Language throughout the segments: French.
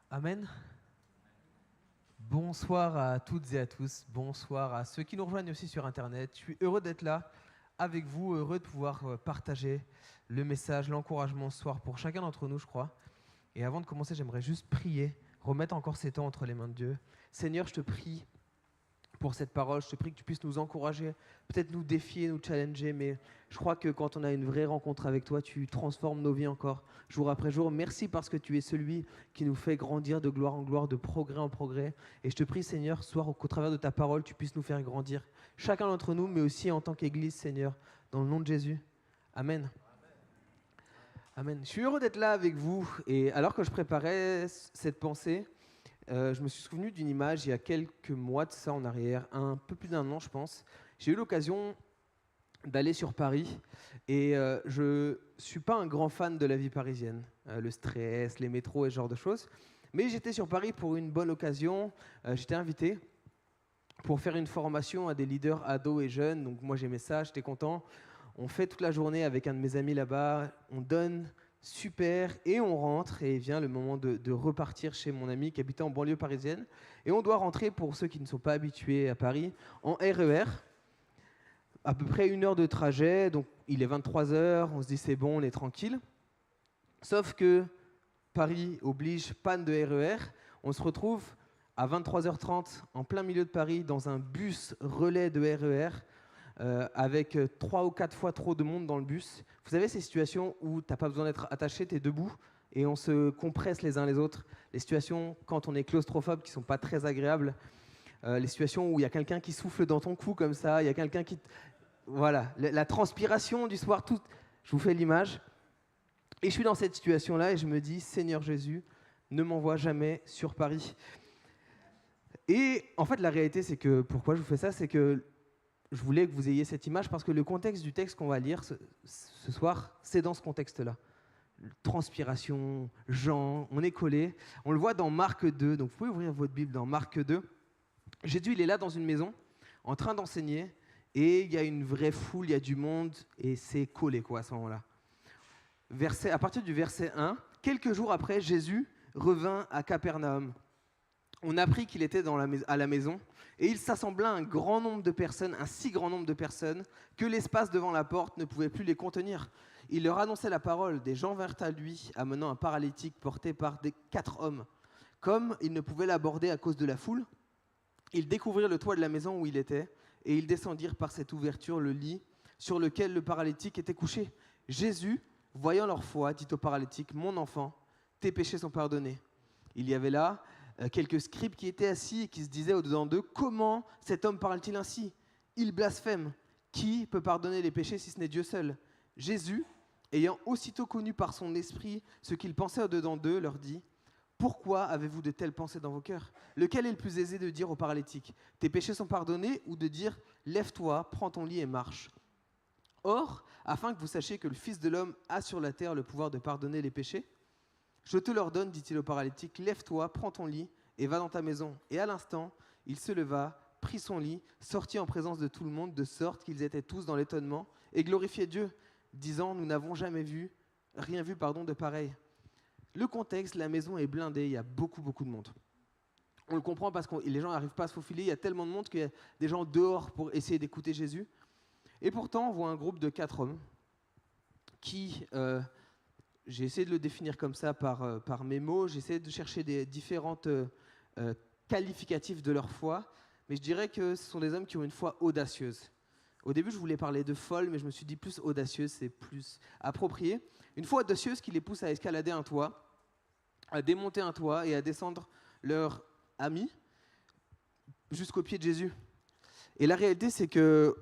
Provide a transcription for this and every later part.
Amen. Bonsoir à toutes et à tous, bonsoir à ceux qui nous rejoignent aussi sur Internet. Je suis heureux d'être là avec vous, heureux de pouvoir partager le message, l'encouragement ce soir pour chacun d'entre nous, je crois. Et avant de commencer, j'aimerais juste prier, remettre encore ces temps entre les mains de Dieu. Seigneur, je te prie pour cette parole, je te prie que tu puisses nous encourager, peut-être nous défier, nous challenger, mais je crois que quand on a une vraie rencontre avec toi, tu transformes nos vies encore, jour après jour. Merci parce que tu es celui qui nous fait grandir de gloire en gloire, de progrès en progrès. Et je te prie, Seigneur, ce soir, qu'au travers de ta parole, tu puisses nous faire grandir, chacun d'entre nous, mais aussi en tant qu'Église, Seigneur, dans le nom de Jésus. Amen. Amen. Je suis heureux d'être là avec vous. Et alors que je préparais cette pensée, je me suis souvenu d'une image il y a quelques mois de ça en arrière, un peu plus d'un an je pense. J'ai eu l'occasion d'aller sur Paris et je ne suis pas un grand fan de la vie parisienne, le stress, les métros et ce genre de choses. Mais j'étais sur Paris pour une bonne occasion, j'étais invité pour faire une formation à des leaders ados et jeunes, donc moi j'aimais ça, j'étais content. On fait toute la journée avec un de mes amis là-bas, on donne, super, et on rentre, et vient le moment de repartir chez mon ami qui habitait en banlieue parisienne. Et on doit rentrer, pour ceux qui ne sont pas habitués à Paris, en RER, à peu près 1 heure de trajet, donc il est 23h, on se dit c'est bon, on est tranquille. Sauf que Paris oblige, panne de RER, on se retrouve à 23h30 en plein milieu de Paris dans un bus relais de RER, avec 3 ou 4 fois trop de monde dans le bus. Vous savez, ces situations où tu n'as pas besoin d'être attaché, tu es debout et on se compresse les uns les autres. Les situations, quand on est claustrophobe, qui ne sont pas très agréables. Les situations où il y a quelqu'un qui souffle dans ton cou comme ça, il y a quelqu'un qui... Voilà, la transpiration du soir, tout... Je vous fais l'image. Et je suis dans cette situation-là et je me dis, Seigneur Jésus, ne m'envoie jamais sur Paris. Et en fait, la réalité, c'est que... Pourquoi je vous fais ça? C'est que je voulais que vous ayez cette image parce que le contexte du texte qu'on va lire ce soir, c'est dans ce contexte-là. Transpiration, Jean, on est collé. On le voit dans Marc 2, donc vous pouvez ouvrir votre Bible dans Marc 2. Jésus, il est là dans une maison, en train d'enseigner, et il y a une vraie foule, il y a du monde, et c'est collé quoi à ce moment-là. À partir du verset 1, quelques jours après, Jésus revint à Capernaum. On apprit qu'il était à la maison, et il s'assembla un grand nombre de personnes, un si grand nombre de personnes, que l'espace devant la porte ne pouvait plus les contenir. Il leur annonçait la parole. Des gens vinrent à lui, amenant un paralytique porté par 4 hommes. Comme ils ne pouvaient l'aborder à cause de la foule, ils découvrirent le toit de la maison où il était, et ils descendirent par cette ouverture le lit sur lequel le paralytique était couché. Jésus, voyant leur foi, dit au paralytique, « Mon enfant, tes péchés sont pardonnés. » Il y avait là quelques scribes qui étaient assis et qui se disaient au-dedans d'eux, « Comment cet homme parle-t-il ainsi? Il blasphème. Qui peut pardonner les péchés si ce n'est Dieu seul ?» Jésus, ayant aussitôt connu par son esprit ce qu'ils pensaient au-dedans d'eux, leur dit, « Pourquoi avez-vous de telles pensées dans vos cœurs? Lequel est le plus aisé de dire au paralytique, « Tes péchés sont pardonnés » ou de dire, « Lève-toi, prends ton lit et marche » Or, afin que vous sachiez que le Fils de l'homme a sur la terre le pouvoir de pardonner les péchés, je te l'ordonne, dit-il au paralytique, lève-toi, prends ton lit et va dans ta maison. Et à l'instant, il se leva, prit son lit, sortit en présence de tout le monde, de sorte qu'ils étaient tous dans l'étonnement et glorifiaient Dieu, disant, nous n'avons jamais rien vu de pareil. Le contexte, la maison est blindée, il y a beaucoup de monde. On le comprend parce que les gens n'arrivent pas à se faufiler, il y a tellement de monde qu'il y a des gens dehors pour essayer d'écouter Jésus. Et pourtant, on voit un groupe de 4 hommes qui... j'ai essayé de le définir comme ça par mes mots, j'ai essayé de chercher des différentes qualificatifs de leur foi, mais je dirais que ce sont des hommes qui ont une foi audacieuse. Au début, je voulais parler de folle, mais je me suis dit plus audacieuse, c'est plus approprié. Une foi audacieuse qui les pousse à escalader un toit, à démonter un toit et à descendre leur ami jusqu'au pied de Jésus. Et la réalité, c'est que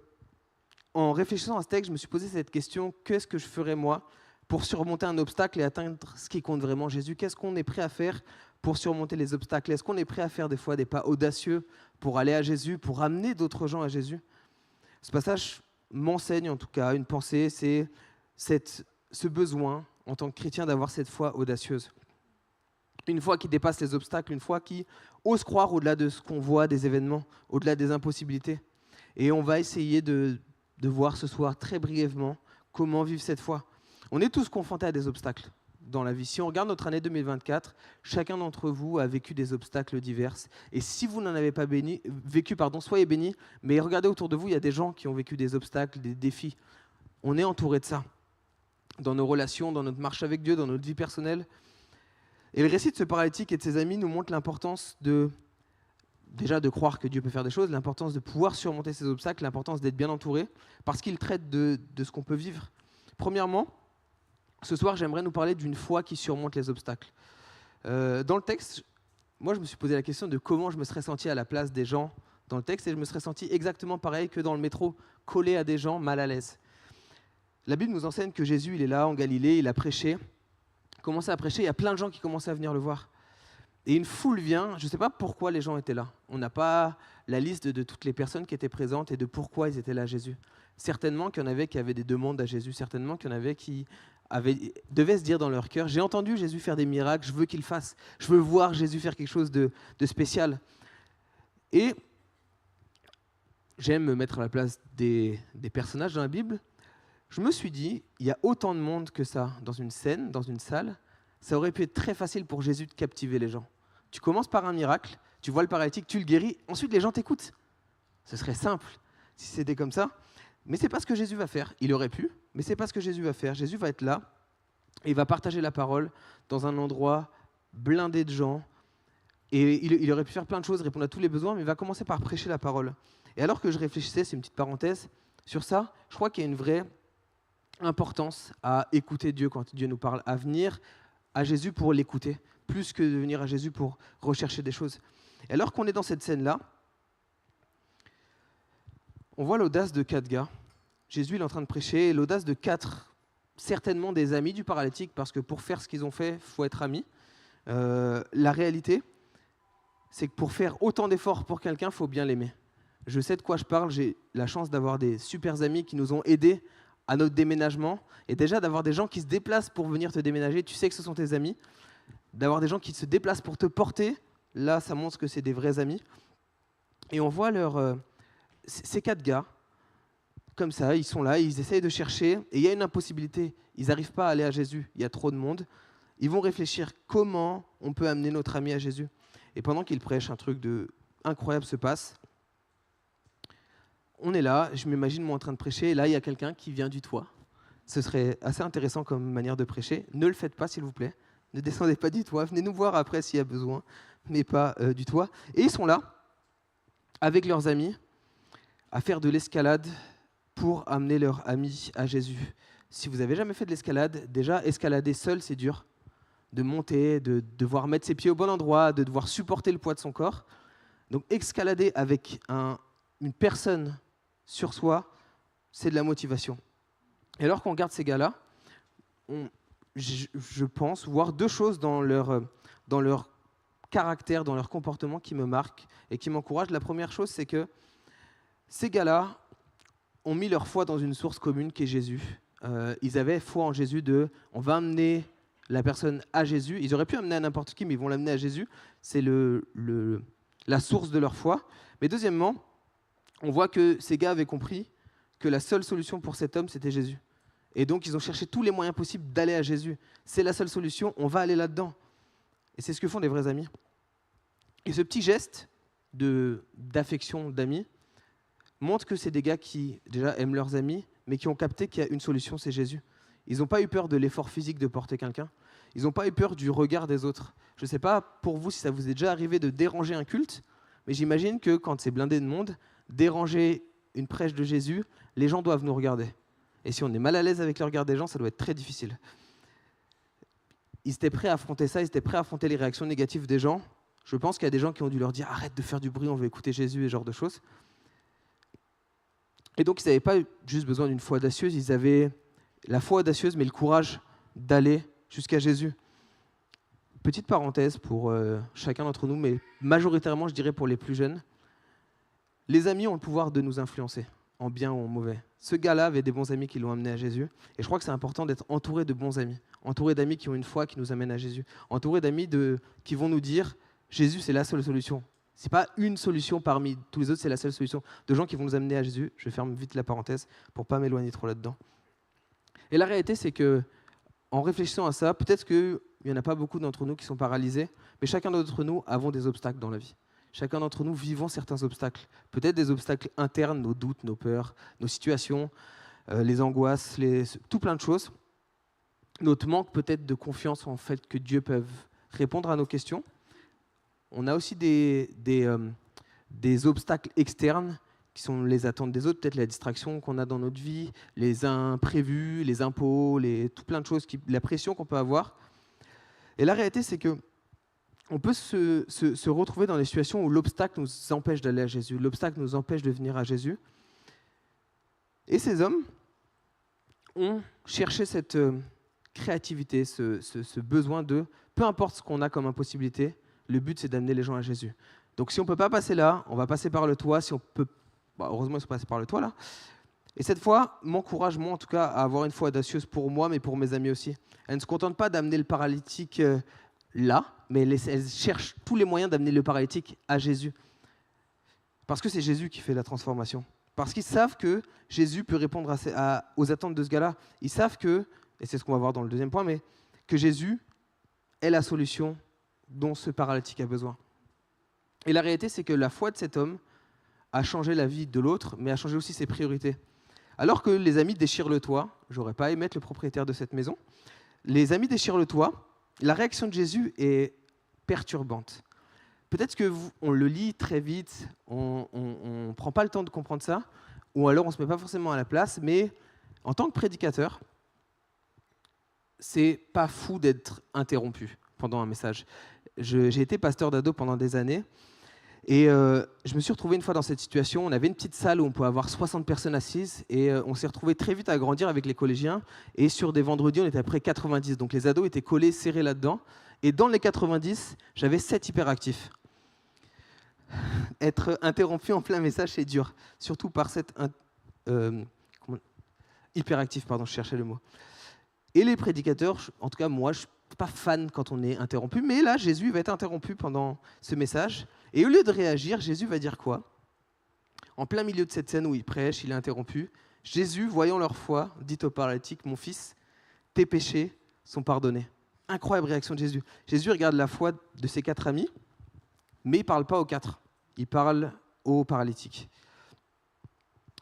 en réfléchissant à ce texte, je me suis posé cette question, qu'est-ce que je ferais moi pour surmonter un obstacle et atteindre ce qui compte vraiment, Jésus? Qu'est-ce qu'on est prêt à faire pour surmonter les obstacles? Est-ce qu'on est prêt à faire des fois des pas audacieux pour aller à Jésus, pour amener d'autres gens à Jésus? Ce passage m'enseigne en tout cas une pensée, c'est ce besoin en tant que chrétien d'avoir cette foi audacieuse. Une foi qui dépasse les obstacles, une foi qui ose croire au-delà de ce qu'on voit, des événements, au-delà des impossibilités. Et on va essayer de voir ce soir très brièvement comment vivre cette foi. On est tous confrontés à des obstacles. dans la vie. Si on regarde notre année 2024, chacun d'entre vous a vécu des obstacles divers. Et si vous n'en avez pas vécu, soyez bénis. Mais regardez autour de vous, il y a des gens qui ont vécu des obstacles, des défis. On est entouré de ça. Dans nos relations, dans notre marche avec Dieu, dans notre vie personnelle. Et le récit de ce paralytique et de ses amis nous montre l'importance déjà de croire que Dieu peut faire des choses, l'importance de pouvoir surmonter ces obstacles, l'importance d'être bien entouré, parce qu'il traite de ce qu'on peut vivre. Premièrement, ce soir, j'aimerais nous parler d'une foi qui surmonte les obstacles. Dans le texte, moi, je me suis posé la question de comment je me serais senti à la place des gens dans le texte, et je me serais senti exactement pareil que dans le métro, collé à des gens mal à l'aise. La Bible nous enseigne que Jésus, il est là en Galilée, il a prêché, commencé à prêcher, il y a plein de gens qui commençaient à venir le voir. Et une foule vient, je ne sais pas pourquoi les gens étaient là. On n'a pas la liste de toutes les personnes qui étaient présentes et de pourquoi ils étaient là à Jésus. Certainement qu'il y en avait qui avaient des demandes à Jésus, certainement qu'il y en avait qui devaient se dire dans leur cœur, j'ai entendu Jésus faire des miracles, je veux qu'il fasse, je veux voir Jésus faire quelque chose de spécial. Et j'aime me mettre à la place des personnages dans la Bible. Je me suis dit, il y a autant de monde que ça dans une scène, dans une salle, ça aurait pu être très facile pour Jésus de captiver les gens. Tu commences par un miracle, tu vois le paralytique, tu le guéris, ensuite les gens t'écoutent. Ce serait simple si c'était comme ça, mais c'est pas ce que Jésus va faire. Il aurait pu, mais c'est pas ce que Jésus va faire. Jésus va être là et il va partager la parole dans un endroit blindé de gens. Et il aurait pu faire plein de choses, répondre à tous les besoins, mais il va commencer par prêcher la parole. Et alors que je réfléchissais, c'est une petite parenthèse, sur ça, je crois qu'il y a une vraie importance à écouter Dieu quand Dieu nous parle, à venir à Jésus pour l'écouter, plus que de venir à Jésus pour rechercher des choses. Et alors qu'on est dans cette scène-là, on voit l'audace de 4 gars. Jésus il est en train de prêcher, et l'audace de 4, certainement des amis du paralytique, parce que pour faire ce qu'ils ont fait, il faut être amis. La réalité, c'est que pour faire autant d'efforts pour quelqu'un, il faut bien l'aimer. Je sais de quoi je parle, j'ai la chance d'avoir des super amis qui nous ont aidés à notre déménagement, et déjà d'avoir des gens qui se déplacent pour venir te déménager, tu sais que ce sont tes amis, d'avoir des gens qui se déplacent pour te porter, là ça montre que c'est des vrais amis. Et on voit ces 4 gars, comme ça, ils sont là, ils essayent de chercher, et il y a une impossibilité, ils n'arrivent pas à aller à Jésus, il y a trop de monde, ils vont réfléchir comment on peut amener notre ami à Jésus. Et pendant qu'ils prêchent, un truc incroyable se passe. On est là, je m'imagine moi en train de prêcher, et là il y a quelqu'un qui vient du toit. Ce serait assez intéressant comme manière de prêcher. Ne le faites pas s'il vous plaît, ne descendez pas du toit, venez nous voir après s'il y a besoin, mais pas du toit. Et ils sont là, avec leurs amis, à faire de l'escalade pour amener leurs amis à Jésus. Si vous n'avez jamais fait de l'escalade, déjà escalader seul c'est dur, de monter, de devoir mettre ses pieds au bon endroit, de devoir supporter le poids de son corps. Donc escalader avec une personne sur soi, c'est de la motivation. Et alors qu'on regarde ces gars-là, je pense voir 2 choses dans leur caractère, dans leur comportement qui me marquent et qui m'encouragent. La première chose, c'est que ces gars-là ont mis leur foi dans une source commune qui est Jésus. Ils avaient foi en Jésus on va amener la personne à Jésus. Ils auraient pu amener à n'importe qui, mais ils vont l'amener à Jésus. C'est la source de leur foi. Mais deuxièmement, on voit que ces gars avaient compris que la seule solution pour cet homme, c'était Jésus. Et donc, ils ont cherché tous les moyens possibles d'aller à Jésus. C'est la seule solution, on va aller là-dedans. Et c'est ce que font des vrais amis. Et ce petit geste d'affection d'amis montre que c'est des gars qui, déjà, aiment leurs amis, mais qui ont capté qu'il y a une solution, c'est Jésus. Ils n'ont pas eu peur de l'effort physique de porter quelqu'un. Ils n'ont pas eu peur du regard des autres. Je ne sais pas pour vous si ça vous est déjà arrivé de déranger un culte, mais j'imagine que quand c'est blindé de monde, déranger une prêche de Jésus, les gens doivent nous regarder. Et si on est mal à l'aise avec le regard des gens, ça doit être très difficile. Ils étaient prêts à affronter ça, ils étaient prêts à affronter les réactions négatives des gens. Je pense qu'il y a des gens qui ont dû leur dire « Arrête de faire du bruit, on veut écouter Jésus » et ce genre de choses. Et donc, ils n'avaient pas juste besoin d'une foi audacieuse, ils avaient la foi audacieuse, mais le courage d'aller jusqu'à Jésus. Petite parenthèse pour chacun d'entre nous, mais majoritairement, je dirais pour les plus jeunes. Les amis ont le pouvoir de nous influencer, en bien ou en mauvais. Ce gars-là avait des bons amis qui l'ont amené à Jésus, et je crois que c'est important d'être entouré de bons amis, entouré d'amis qui ont une foi qui nous amène à Jésus, entouré d'amis qui vont nous dire « Jésus, c'est la seule solution ». Ce n'est pas une solution parmi tous les autres, c'est la seule solution. De gens qui vont nous amener à Jésus. Je ferme vite la parenthèse pour ne pas m'éloigner trop là-dedans. Et la réalité, c'est que en réfléchissant à ça, peut-être qu'il n'y en a pas beaucoup d'entre nous qui sont paralysés, mais chacun d'entre nous avons des obstacles dans la vie. Chacun d'entre nous vivons certains obstacles. Peut-être des obstacles internes, nos doutes, nos peurs, nos situations, les angoisses, tout plein de choses. Notre manque peut-être de confiance en fait que Dieu peut répondre à nos questions. On a aussi des obstacles externes qui sont les attentes des autres, peut-être la distraction qu'on a dans notre vie, les imprévus, les impôts, tout plein de choses, la pression qu'on peut avoir. Et la réalité, c'est que on peut se retrouver dans des situations où l'obstacle nous empêche d'aller à Jésus, l'obstacle nous empêche de venir à Jésus. Et ces hommes ont cherché cette créativité, ce besoin de, peu importe ce qu'on a comme impossibilité, le but c'est d'amener les gens à Jésus. Donc si on ne peut pas passer là, on va passer par le toit. Si on peut, heureusement ils sont passés par le toit là. Et cette foi m'encourage, moi en tout cas, à avoir une foi audacieuse pour moi, mais pour mes amis aussi. Elle ne se contente pas d'amener le paralytique là, mais elle cherche tous les moyens d'amener le paralytique à Jésus. Parce que c'est Jésus qui fait la transformation. Parce qu'ils savent que Jésus peut répondre aux attentes de ce gars-là. Ils savent que, et c'est ce qu'on va voir dans le deuxième point, mais que Jésus est la solution dont ce paralytique a besoin. Et la réalité, c'est que la foi de cet homme a changé la vie de l'autre, mais a changé aussi ses priorités. Alors que les amis déchirent le toit, j'aurais pas aimé être le propriétaire de cette maison, les amis déchirent le toit, la réaction de Jésus est perturbante. Peut-être qu'on le lit très vite, on ne prend pas le temps de comprendre ça, ou alors on ne se met pas forcément à la place, mais en tant que prédicateur, c'est pas fou d'être interrompu pendant un message. J'ai été pasteur d'ado pendant des années, et je me suis retrouvé une fois dans cette situation. On avait une petite salle où on pouvait avoir 60 personnes assises, et on s'est retrouvé très vite à grandir avec les collégiens, et sur des vendredis, on était à peu près 90, donc les ados étaient collés, serrés là-dedans, et dans les 90, j'avais 7 hyperactifs. Être interrompu en plein message, c'est dur, surtout par cette hyperactif, pardon, je cherchais le mot. Et les prédicateurs, en tout cas moi, je ne suis pas fan quand on est interrompu, mais là, Jésus va être interrompu pendant ce message. Et au lieu de réagir, Jésus va dire quoi ? En plein milieu de cette scène où il prêche, il est interrompu. Jésus, voyant leur foi, dit au paralytique, « Mon fils, tes péchés sont pardonnés. » Incroyable réaction de Jésus. Jésus regarde la foi de ses 4 amis, mais il ne parle pas aux 4. Il parle au paralytique.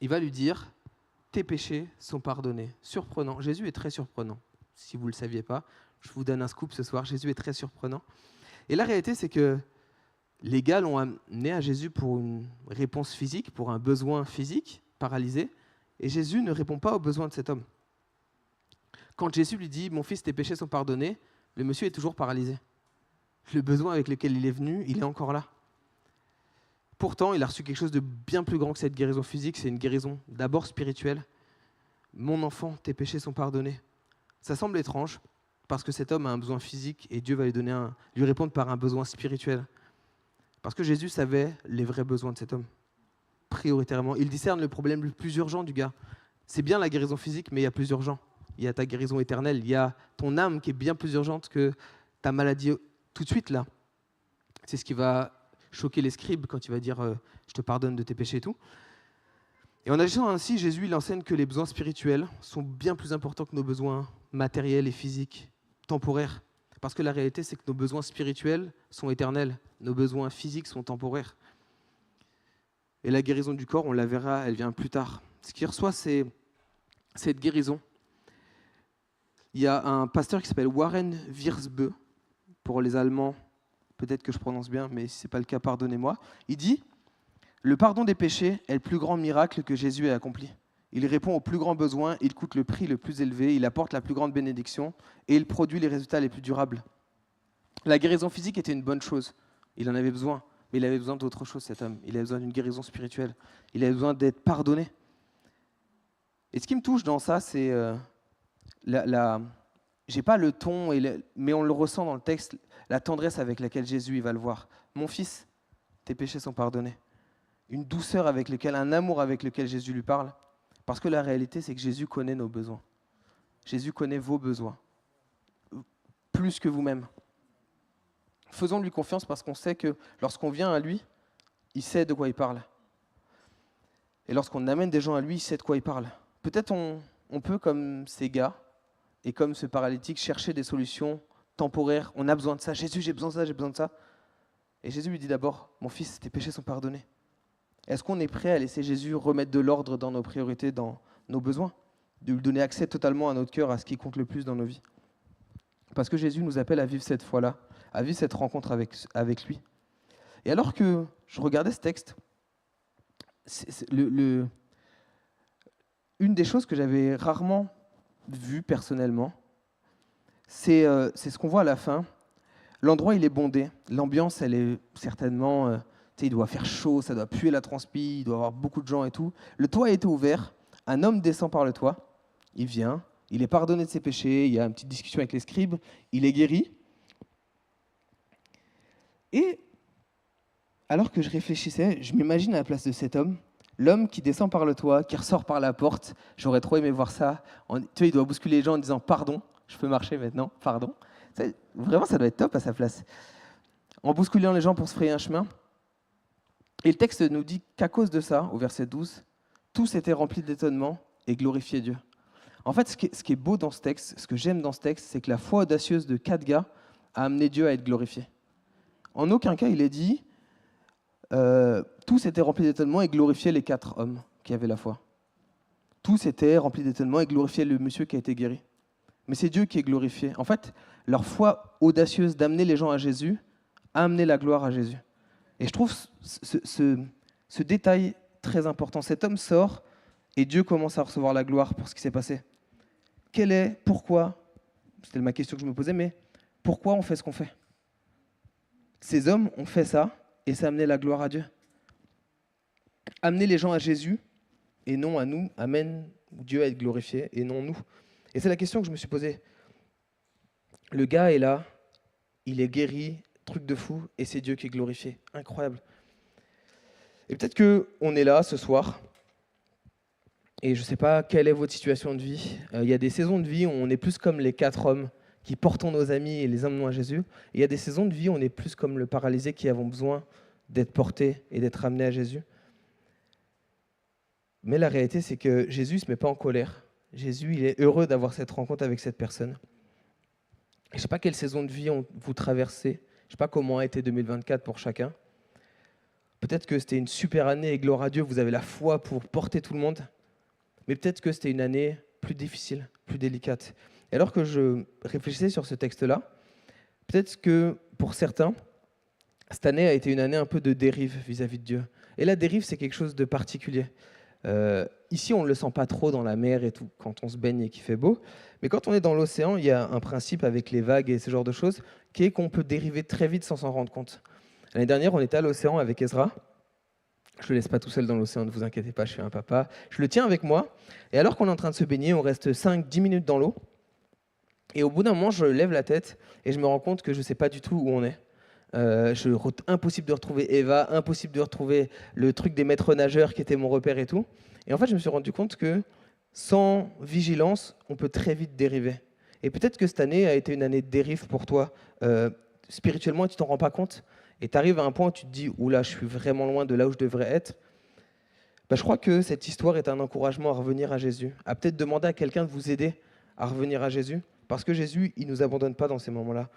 Il va lui dire, « Tes péchés sont pardonnés. » Surprenant. Jésus est très surprenant. Si vous ne le saviez pas, je vous donne un scoop ce soir. Jésus est très surprenant. Et la réalité, c'est que les gars l'ont amené à Jésus pour une réponse physique, pour un besoin physique, paralysé. Et Jésus ne répond pas aux besoins de cet homme. Quand Jésus lui dit « Mon fils, tes péchés sont pardonnés », le monsieur est toujours paralysé. Le besoin avec lequel il est venu, il est encore là. Pourtant, il a reçu quelque chose de bien plus grand que cette guérison physique. C'est une guérison d'abord spirituelle. « Mon enfant, tes péchés sont pardonnés ». Ça semble étrange, parce que cet homme a un besoin physique et Dieu va lui répondre par un besoin spirituel. Parce que Jésus savait les vrais besoins de cet homme, prioritairement. Il discerne le problème le plus urgent du gars. C'est bien la guérison physique, mais il y a plus urgent. Il y a ta guérison éternelle, il y a ton âme qui est bien plus urgente que ta maladie tout de suite là. C'est ce qui va choquer les scribes quand il va dire je te pardonne de tes péchés et tout. Et en agissant ainsi, Jésus il enseigne que les besoins spirituels sont bien plus importants que nos besoins matériels et physiques, temporaires. Parce que la réalité, c'est que nos besoins spirituels sont éternels, nos besoins physiques sont temporaires. Et la guérison du corps, on la verra, elle vient plus tard. Ce qui reçoit, c'est cette guérison. Il y a un pasteur qui s'appelle Warren Wiersbe, pour les Allemands, peut-être que je prononce bien, mais si ce n'est pas le cas, pardonnez-moi. Il dit « Le pardon des péchés est le plus grand miracle que Jésus ait accompli. Il répond aux plus grands besoins, il coûte le prix le plus élevé, il apporte la plus grande bénédiction et il produit les résultats les plus durables. » La guérison physique était une bonne chose, il en avait besoin, mais il avait besoin d'autre chose cet homme. Il avait besoin d'une guérison spirituelle, il avait besoin d'être pardonné. Et ce qui me touche dans ça, c'est... j'ai pas le ton, mais on le ressent dans le texte, la tendresse avec laquelle Jésus il va le voir. « Mon fils, tes péchés sont pardonnés. » Une douceur avec laquelle, un amour avec lequel Jésus lui parle. Parce que la réalité, c'est que Jésus connaît nos besoins. Jésus connaît vos besoins. Plus que vous-même. Faisons-lui confiance parce qu'on sait que lorsqu'on vient à lui, il sait de quoi il parle. Et lorsqu'on amène des gens à lui, il sait de quoi il parle. Peut-être on peut, comme ces gars, et comme ce paralytique, chercher des solutions temporaires. On a besoin de ça. Jésus, j'ai besoin de ça, j'ai besoin de ça. Et Jésus lui dit d'abord, mon fils, tes péchés sont pardonnés. Est-ce qu'on est prêt à laisser Jésus remettre de l'ordre dans nos priorités, dans nos besoins, de lui donner accès totalement à notre cœur, à ce qui compte le plus dans nos vies? Parce que Jésus nous appelle à vivre cette foi-là, à vivre cette rencontre avec lui. Et alors que je regardais ce texte, une des choses que j'avais rarement vues personnellement, c'est ce qu'on voit à la fin. L'endroit, il est bondé. L'ambiance, elle est certainement... il doit faire chaud, ça doit puer la transpi, il doit y avoir beaucoup de gens et tout. Le toit a été ouvert, un homme descend par le toit, il vient, il est pardonné de ses péchés, il y a une petite discussion avec les scribes, il est guéri. Et alors que je réfléchissais, je m'imagine à la place de cet homme, l'homme qui descend par le toit, qui ressort par la porte. J'aurais trop aimé voir ça. Il doit bousculer les gens en disant « Pardon, je peux marcher maintenant, pardon ». Vraiment, ça doit être top à sa place. En bousculant les gens pour se frayer un chemin. Et le texte nous dit qu'à cause de ça, au verset 12, tous étaient remplis d'étonnement et glorifiaient Dieu. En fait, ce qui est beau dans ce texte, ce que j'aime dans ce texte, c'est que la foi audacieuse de 4 gars a amené Dieu à être glorifié. En aucun cas, il est dit tous étaient remplis d'étonnement et glorifiaient les 4 hommes qui avaient la foi. Tous étaient remplis d'étonnement et glorifiaient le monsieur qui a été guéri. Mais c'est Dieu qui est glorifié. En fait, leur foi audacieuse d'amener les gens à Jésus a amené la gloire à Jésus. Et je trouve ce détail très important. Cet homme sort et Dieu commence à recevoir la gloire pour ce qui s'est passé. Pourquoi, c'était ma question que je me posais, mais pourquoi on fait ce qu'on fait? Ces hommes ont fait ça et ça a amené la gloire à Dieu. Amener les gens à Jésus et non à nous amène Dieu à être glorifié et non nous. Et c'est la question que je me suis posée. Le gars est là, il est guéri, truc de fou, et c'est Dieu qui est glorifié. Incroyable. Et peut-être qu'on est là ce soir, et je ne sais pas quelle est votre situation de vie. Il y a des saisons de vie où on est plus comme les 4 hommes qui portons nos amis et les emmenons à Jésus. Et il y a des saisons de vie où on est plus comme le paralysé qui avons besoin d'être portés et d'être amenés à Jésus. Mais la réalité, c'est que Jésus ne se met pas en colère. Jésus, il est heureux d'avoir cette rencontre avec cette personne. Je ne sais pas quelle saison de vie vous traversez. Je ne sais pas comment a été 2024 pour chacun. Peut-être que c'était une super année et gloire à Dieu, vous avez la foi pour porter tout le monde. Mais peut-être que c'était une année plus difficile, plus délicate. Et alors que je réfléchissais sur ce texte-là, peut-être que pour certains, cette année a été une année un peu de dérive vis-à-vis de Dieu. Et la dérive, c'est quelque chose de particulier. Ici, on ne le sent pas trop dans la mer et tout, quand on se baigne et qu'il fait beau. Mais quand on est dans l'océan, il y a un principe avec les vagues et ce genre de choses, qui est qu'on peut dériver très vite sans s'en rendre compte. L'année dernière, on était à l'océan avec Ezra. Je ne le laisse pas tout seul dans l'océan, ne vous inquiétez pas, je suis un papa. Je le tiens avec moi. Et alors qu'on est en train de se baigner, on reste 5-10 minutes dans l'eau. Et au bout d'un moment, je lève la tête et je me rends compte que je ne sais pas du tout où on est. Impossible de retrouver Eva, impossible de retrouver le truc des maîtres nageurs qui était mon repère et tout. Et en fait, je me suis rendu compte que sans vigilance, on peut très vite dériver. Et peut-être que cette année a été une année de dérive pour toi, spirituellement, et tu t'en rends pas compte. Et tu arrives à un point où tu te dis « Oula, je suis vraiment loin de là où je devrais être ». Je crois que cette histoire est un encouragement à revenir à Jésus, à peut-être demander à quelqu'un de vous aider à revenir à Jésus, parce que Jésus, il ne nous abandonne pas dans ces moments-là.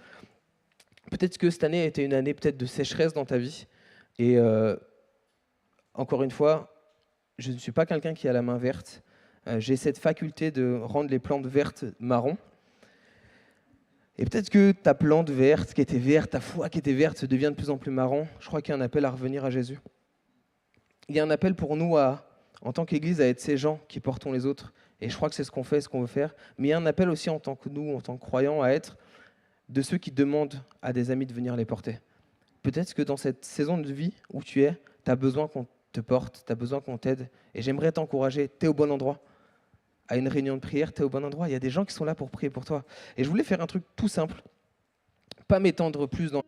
Peut-être que cette année a été une année peut-être de sécheresse dans ta vie. Et encore une fois, je ne suis pas quelqu'un qui a la main verte. J'ai cette faculté de rendre les plantes vertes marron. Et peut-être que ta plante verte qui était verte, ta foi qui était verte, devient de plus en plus marron. Je crois qu'il y a un appel à revenir à Jésus. Il y a un appel pour nous, en tant qu'Église, à être ces gens qui portons les autres. Et je crois que c'est ce qu'on fait, ce qu'on veut faire. Mais il y a un appel aussi en tant que nous, en tant que croyants, à être de ceux qui demandent à des amis de venir les porter. Peut-être que dans cette saison de vie où tu es, tu as besoin qu'on te porte, tu as besoin qu'on t'aide. Et j'aimerais t'encourager, tu es au bon endroit. À une réunion de prière, tu es au bon endroit. Il y a des gens qui sont là pour prier pour toi. Et je voulais faire un truc tout simple, pas m'étendre plus dans